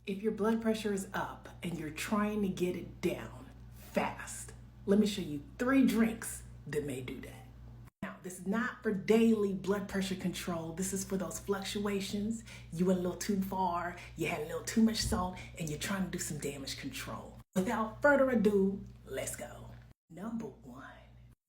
If your blood pressure is up and you're trying to get it down fast, let me show you 3 drinks that may do that. Now, this is not for daily blood pressure control. This is for those fluctuations. You went a little too far, you had a little too much salt, and you're trying to do some damage control. Without further ado, let's go. Number 1,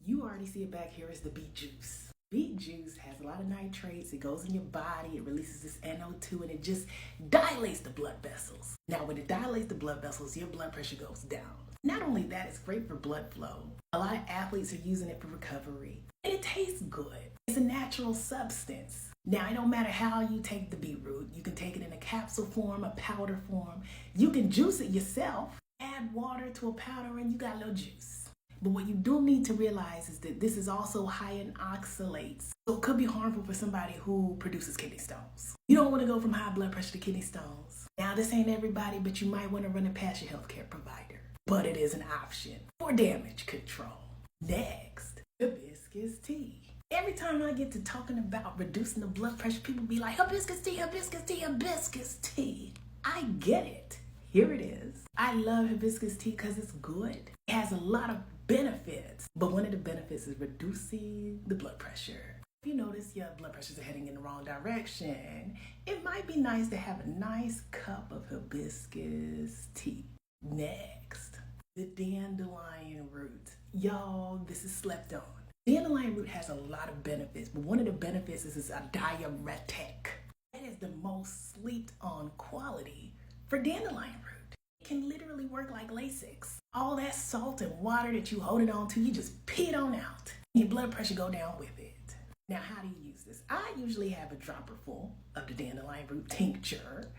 you already see it back here, is the beet juice. Beet juice has a lot of nitrates. It goes in your body, it releases this NO2, and it just dilates the blood vessels. Now, when it dilates the blood vessels, your blood pressure goes down. Not only that, it's great for blood flow. A lot of athletes are using it for recovery, and it tastes good. It's a natural substance. Now, it don't matter how you take the beetroot. You can take it in a capsule form, a powder form. You can juice it yourself, add water to a powder, and you got a little juice. But what you do need to realize is that this is also high in oxalates. So it could be harmful for somebody who produces kidney stones. You don't want to go from high blood pressure to kidney stones. Now, this ain't everybody, but you might want to run it past your healthcare provider. But it is an option for damage control. Next, hibiscus tea. Every time I get to talking about reducing the blood pressure, people be like, hibiscus tea, hibiscus tea, hibiscus tea. I get it. Here it is. I love hibiscus tea because it's good. It has a lot of benefits, but one of the benefits is reducing the blood pressure. If you notice your blood pressures are heading in the wrong direction, it might be nice to have a nice cup of hibiscus tea. Next, the dandelion root. Y'all, this is slept on. Dandelion root has a lot of benefits, but one of the benefits is it's a diuretic. That is the most slept on quality for dandelion root. It can literally work like Lasix. All that salt and water that you holding on to, you just pee it on out. Your blood pressure go down with it. Now, how do you use this? I usually have a dropper full of the dandelion root tincture,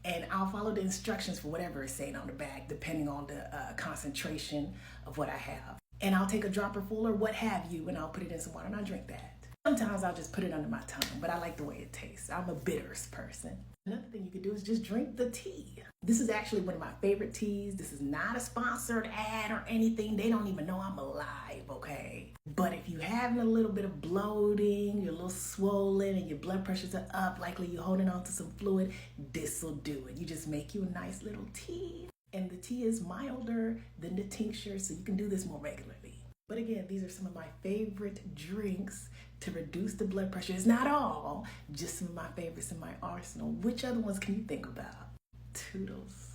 and I'll follow the instructions for whatever is saying on the bag, depending on the concentration of what I have. And I'll take a dropper full or what have you, and I'll put it in some water and I'll drink that. Sometimes I'll just put it under my tongue, but I like the way it tastes. I'm a bitters person. Another thing you could do is just drink the tea. This is actually one of my favorite teas. This is not a sponsored ad or anything. They don't even know I'm alive, okay? But if you're having a little bit of bloating, you're a little swollen, and your blood pressures are up, likely you're holding on to some fluid, this will do it. You just make you a nice little tea. And the tea is milder than the tincture, so you can do this more regularly. But again, these are some of my favorite drinks to reduce the blood pressure. It's not all, just some of my favorites in my arsenal. Which other ones can you think about? Toodles.